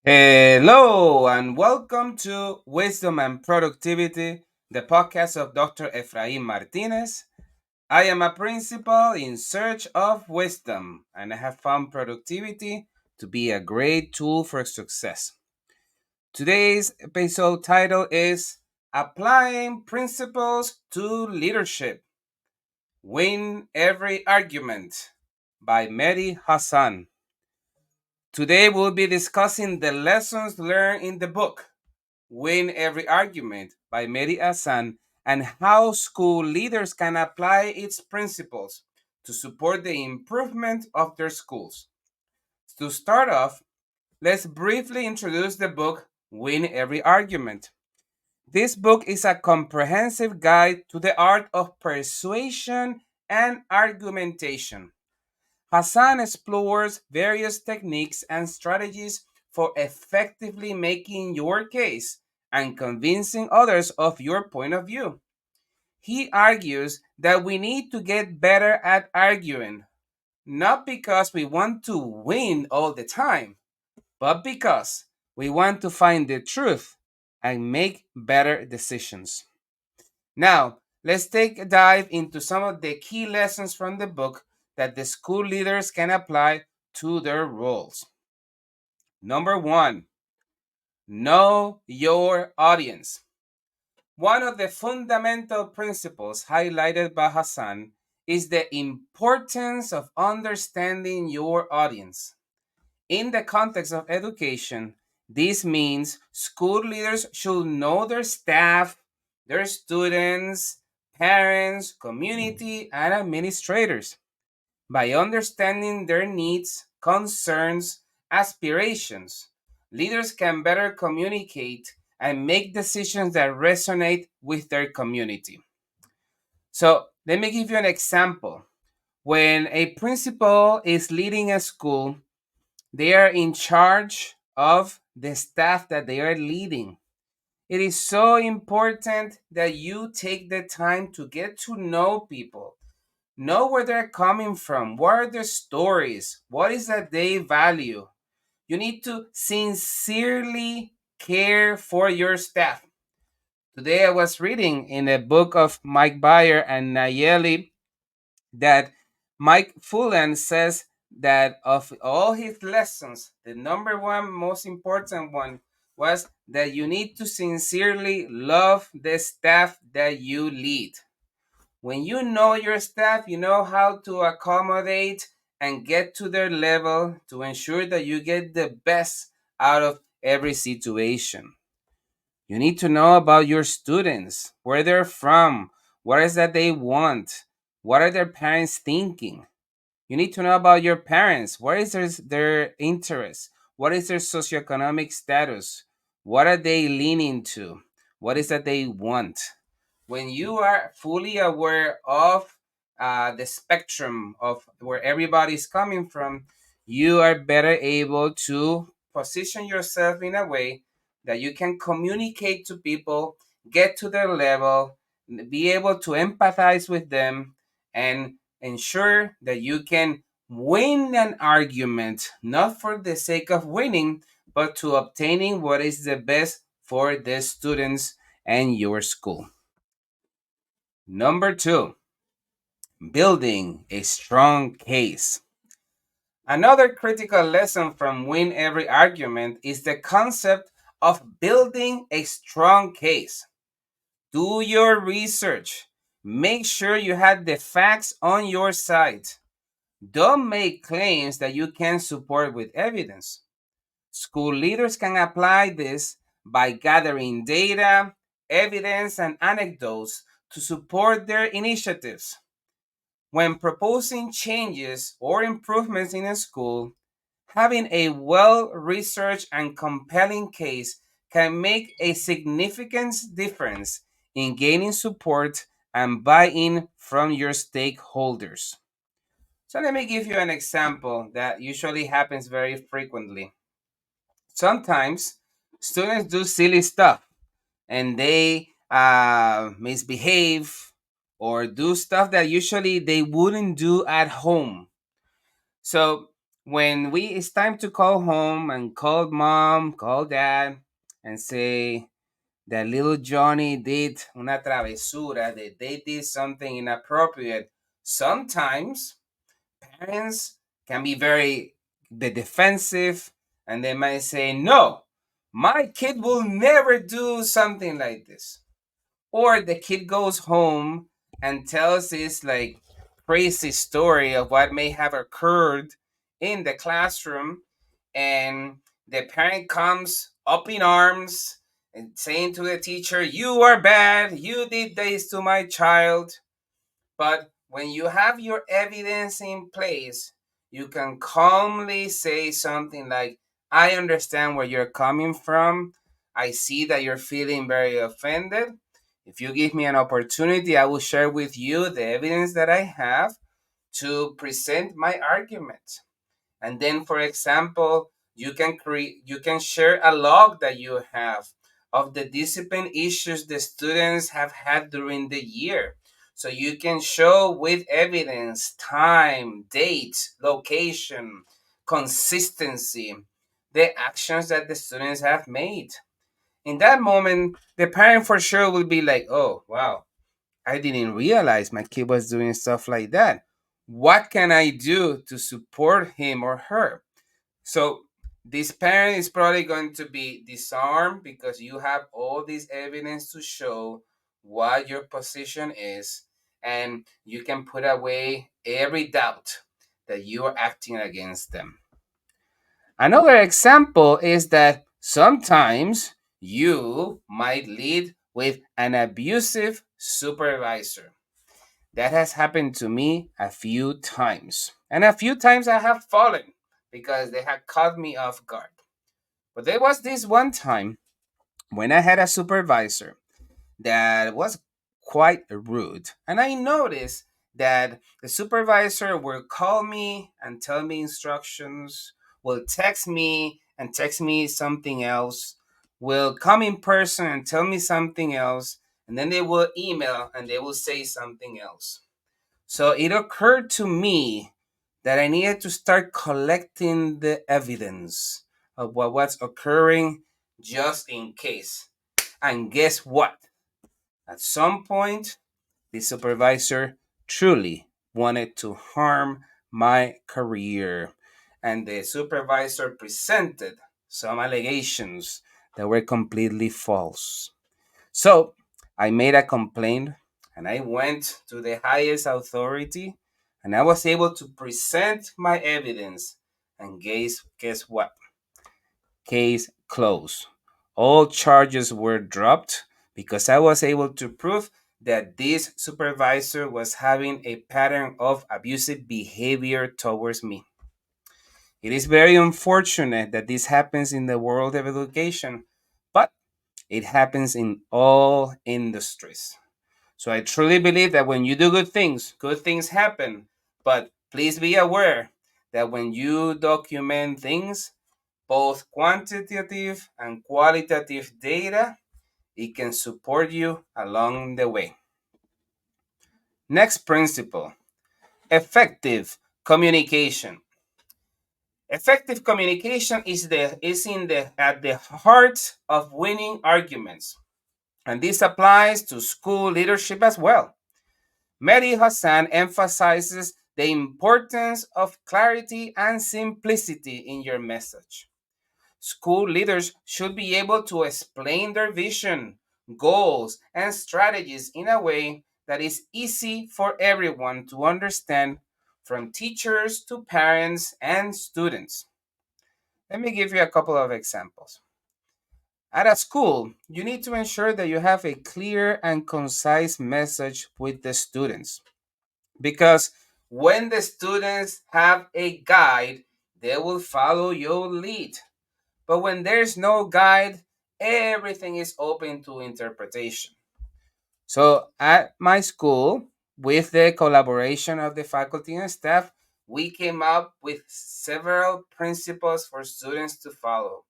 Hello and welcome to Wisdom and Productivity, the podcast of Dr. Efraim Martinez. I am a principal in search of wisdom, and I have found productivity to be a great tool for success. Today's episode title is Applying Principles to Leadership. Win Every Argument by Mehdi Hasan. Today we'll be discussing the lessons learned in the book Win Every Argument by Mehdi Hasan and how school leaders can apply its principles to support the improvement of their schools. To start off, let's briefly introduce the book Win Every Argument. This book is a comprehensive guide to the art of persuasion and argumentation. Hassan explores various techniques and strategies for effectively making your case and convincing others of your point of view. He argues that we need to get better at arguing, not because we want to win all the time, but because we want to find the truth and make better decisions. Now, let's take a dive into some of the key lessons from the book that the school leaders can apply to their roles. Number one, know your audience. One of the fundamental principles highlighted by Hassan is the importance of understanding your audience. In the context of education, this means school leaders should know their staff, their students, parents, community, and administrators. By understanding their needs, concerns, aspirations, leaders can better communicate and make decisions that resonate with their community. So, let me give you an example. When a principal is leading a school, they are in charge of the staff that they are leading. It is so important that you take the time to get to know people, know where they're coming from, what are their stories, what is that they value. You need to sincerely care for your staff. Today I was reading in a book of Mike Bayer and Nayeli that Mike Fullan says that of all his lessons, the number one most important one was that you need to sincerely love the staff that you lead. When you know your staff, you know how to accommodate and get to their level to ensure that you get the best out of every situation. You need to know about your students, where they're from, what is that they want, what are their parents thinking. You need to know about your parents, what is their interest, what is their socioeconomic status, what are they leaning to, what is that they want. When you are fully aware of the spectrum of where everybody's coming from, you are better able to position yourself in a way that you can communicate to people, get to their level, be able to empathize with them, and ensure that you can win an argument, not for the sake of winning, but to obtaining what is the best for the students and your school. Number two, building a strong case. Another critical lesson from Win Every Argument is the concept of building a strong case. Do your research. Make sure you have the facts on your side. Don't make claims that you can't support with evidence. School leaders can apply this by gathering data, evidence, and anecdotes to support their initiatives. When proposing changes or improvements in a school, having a well researched and compelling case can make a significant difference in gaining support and buy in from your stakeholders. So, let me give you an example that usually happens very frequently. Sometimes students do silly stuff and they misbehave or do stuff that usually they wouldn't do at home. So When it's time to call home and call mom, call dad, and say that little Johnny did una travesura, that they did something inappropriate, sometimes parents can be very defensive, and they might say, no, my kid will never do something like this. Or the kid goes home and tells this like crazy story of what may have occurred in the classroom, and the parent comes up in arms and saying to the teacher, you are bad, you did this to my child. But when you have your evidence in place, you can calmly say something like, I understand where you're coming from. I see that you're feeling very offended. If you give me an opportunity, I will share with you the evidence that I have to present my argument. And then, for example, you can share a log that you have of the discipline issues the students have had during the year. So you can show with evidence, time, date, location, consistency, the actions that the students have made. In that moment, the parent for sure will be like, oh, wow, I didn't realize my kid was doing stuff like that. What can I do to support him or her? So this parent is probably going to be disarmed because you have all this evidence to show what your position is, and you can put away every doubt that you are acting against them. Another example is that sometimes you might lead with an abusive supervisor. That has happened to me a few times. And a few times I have fallen because they had caught me off guard. But there was this one time when I had a supervisor that was quite rude. And I noticed that the supervisor will call me and tell me instructions, will text me something else, will come in person and tell me something else, and then they will email and they will say something else. So it occurred to me that I needed to start collecting the evidence of what was occurring just in case. And guess what? At some point, the supervisor truly wanted to harm my career. And the supervisor presented some allegations that were completely false. So I made a complaint and I went to the highest authority and I was able to present my evidence. And guess what? Case closed. All charges were dropped because I was able to prove that this supervisor was having a pattern of abusive behavior towards me. It is very unfortunate that this happens in the world of education, but it happens in all industries. So I truly believe that when you do good things happen. But please be aware that when you document things, both quantitative and qualitative data, it can support you along the way. Next principle, effective communication. Effective communication is in the at the heart of winning arguments. And this applies to school leadership as well. Mehdi Hasan emphasizes the importance of clarity and simplicity in your message. School leaders should be able to explain their vision, goals, and strategies in a way that is easy for everyone to understand, from teachers to parents and students. Let me give you a couple of examples. At a school, you need to ensure that you have a clear and concise message with the students. Because when the students have a guide, they will follow your lead. But when there's no guide, everything is open to interpretation. So at my school, with the collaboration of the faculty and staff, we came up with several principles for students to follow.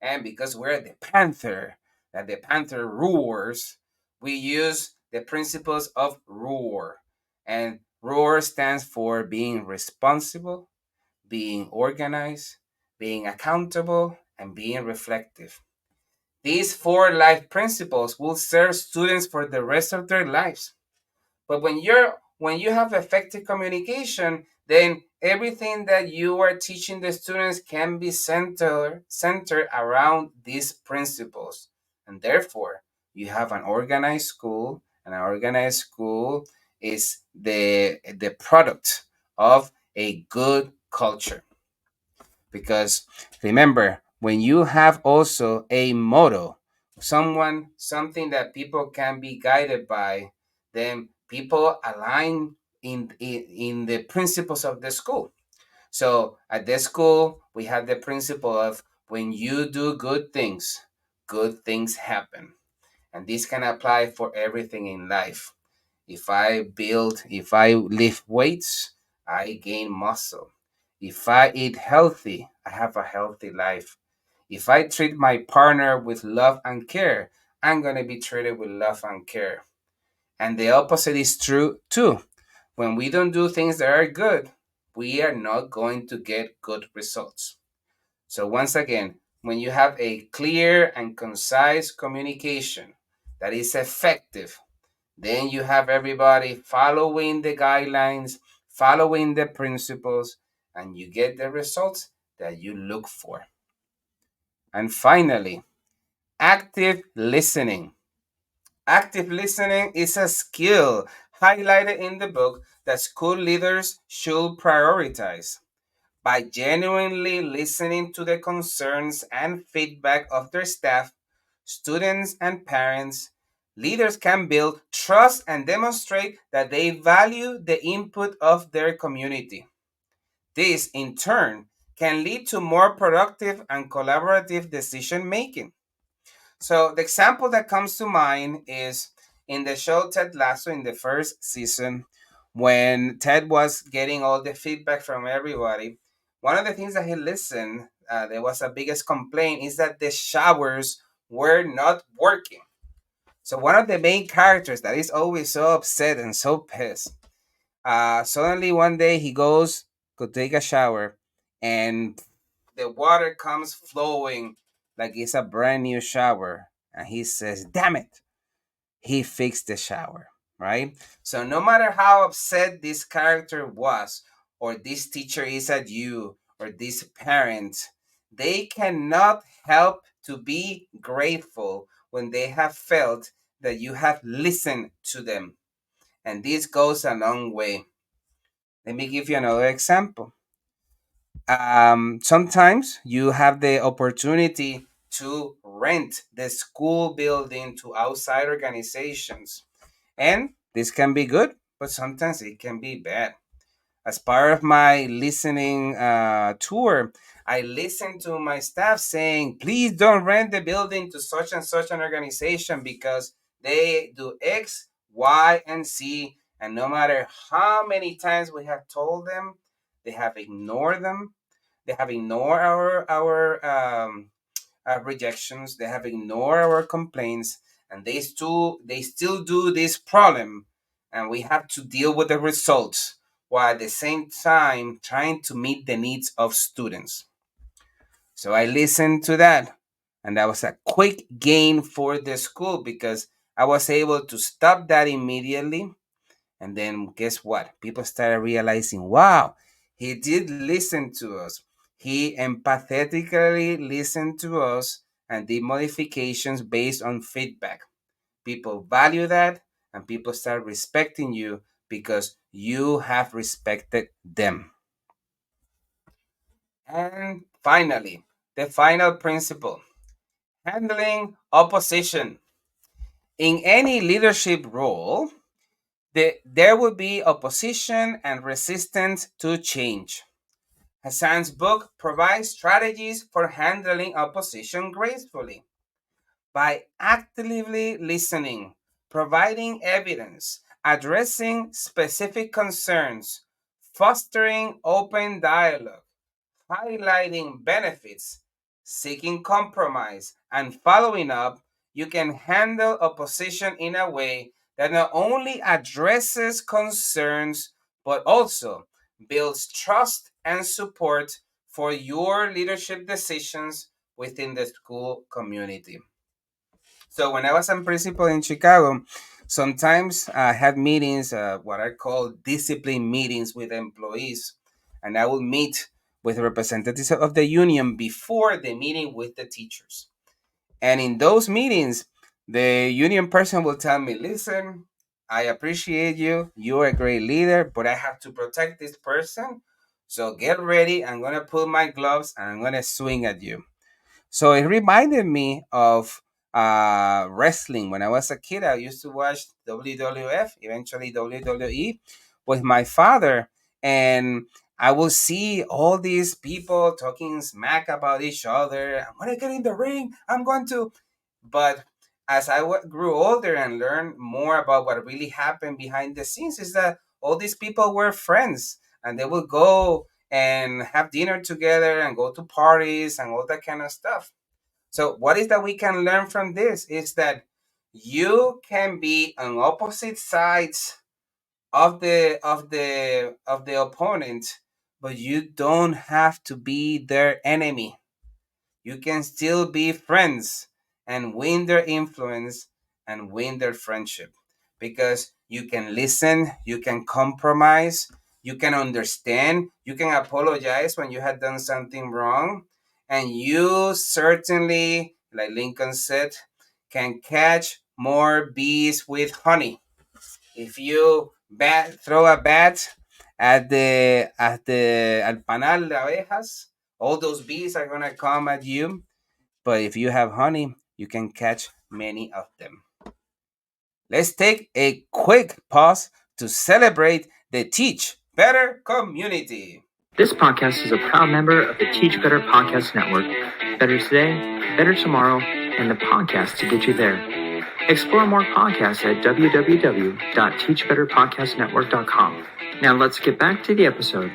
And because we're the panther, that the panther roars, we use the principles of roar. And roar stands for being responsible, being organized, being accountable, and being reflective. These four life principles will serve students for the rest of their lives. But when you have effective communication, then everything that you are teaching the students can be centered around these principles. And therefore, you have an organized school, and an organized school is the product of a good culture. Because remember, when you have also a motto, something that people can be guided by, then people align in the principles of the school. So at the school, we have the principle of when you do good things happen. And this can apply for everything in life. If I lift weights, I gain muscle. If I eat healthy, I have a healthy life. If I treat my partner with love and care, I'm going to be treated with love and care. And the opposite is true too. When we don't do things that are good, we are not going to get good results. So, once again, when you have a clear and concise communication that is effective, then you have everybody following the guidelines, following the principles, and you get the results that you look for. And finally, active listening. Active listening is a skill highlighted in the book that school leaders should prioritize. By genuinely listening to the concerns and feedback of their staff, students, and parents, leaders can build trust and demonstrate that they value the input of their community. This, in turn, can lead to more productive and collaborative decision making. So, the example that comes to mind is in the show Ted Lasso in the first season, when Ted was getting all the feedback from everybody. One of the things that he listened, there was a biggest complaint, is that the showers were not working. So, one of the main characters that is always so upset and so pissed, suddenly one day he goes to take a shower, and the water comes flowing like it's a brand new shower. And he says, damn it, he fixed the shower, right? So no matter how upset this character was, or this teacher is at you, or this parent, they cannot help to be grateful when they have felt that you have listened to them. And this goes a long way. Let me give you another example. Sometimes you have the opportunity to rent the school building to outside organizations, and this can be good, but sometimes it can be bad. As part of my listening tour, I listened to my staff saying, please don't rent the building to such and such an organization because they do X, Y, and Z. And no matter how many times we have told them, they have ignored them. They have ignored our rejections. They have ignored our complaints, and they still do this problem, and we have to deal with the results while at the same time trying to meet the needs of students. So I listened to that, and that was a quick gain for the school because I was able to stop that immediately. And then guess what? People started realizing, wow, he did listen to us. He empathetically listened to us and did modifications based on feedback. People value that, and people start respecting you because you have respected them. And finally, the final principle, handling opposition. In any leadership role, there will be opposition and resistance to change. Hassan's book provides strategies for handling opposition gracefully. By actively listening, providing evidence, addressing specific concerns, fostering open dialogue, highlighting benefits, seeking compromise, and following up, you can handle opposition in a way that not only addresses concerns but also builds trust and support for your leadership decisions within the school community. So when I was a principal in Chicago, sometimes I had meetings, what I call discipline meetings with employees, and I will meet with representatives of the union before the meeting with the teachers. And in those meetings, the union person will tell me, listen, I appreciate you. You're a great leader, but I have to protect this person. So get ready. I'm going to put my gloves and I'm going to swing at you. So it reminded me of wrestling. When I was a kid, I used to watch WWF, eventually WWE, with my father. And I will see all these people talking smack about each other. I'm going to get in the ring. I'm going to. But as I grew older and learned more about what really happened behind the scenes, is that all these people were friends and they would go and have dinner together and go to parties and all that kind of stuff. So what is that we can learn from this is that you can be on opposite sides of the opponent, but you don't have to be their enemy. You can still be friends and win their influence and win their friendship because you can listen, you can compromise, you can understand, you can apologize when you had done something wrong, and you certainly, like Lincoln said, can catch more bees with honey. If you throw a bat at the al panal de abejas, all those bees are gonna come at you. But if you have honey, you can catch many of them. Let's take a quick pause to celebrate the Teach Better community. This podcast is a proud member of the Teach Better Podcast Network. Better today, better tomorrow, and the podcast to get you there. Explore more podcasts at www.teachbetterpodcastnetwork.com. Now let's get back to the episode.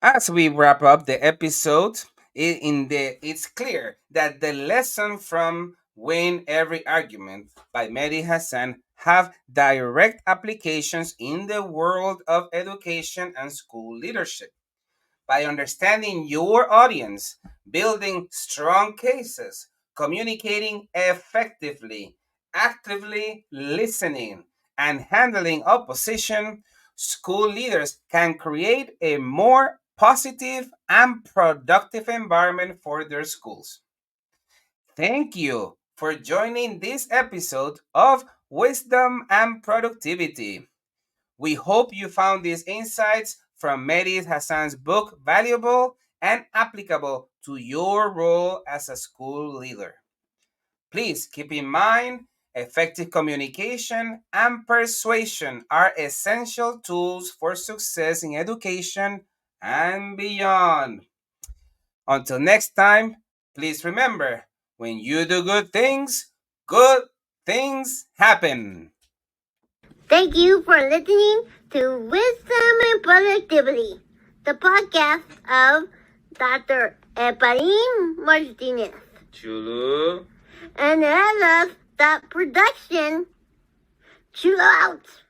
As we wrap up the episode, it's clear that the lesson from Win Every Argument by Mehdi Hasan have direct applications in the world of education and school leadership. By understanding your audience, building strong cases, communicating effectively, actively listening, and handling opposition, school leaders can create a more positive and productive environment for their schools. Thank you for joining this episode of Wisdom and Productivity. We hope you found these insights from Mehdi Hassan's book valuable and applicable to your role as a school leader. Please keep in mind, effective communication and persuasion are essential tools for success in education and beyond. Until next time, please remember, when you do good things happen. Thank you for listening to Wisdom and Productivity, the podcast of Dr. Efraín Martinez. Chulu. And I love that production. Chill out.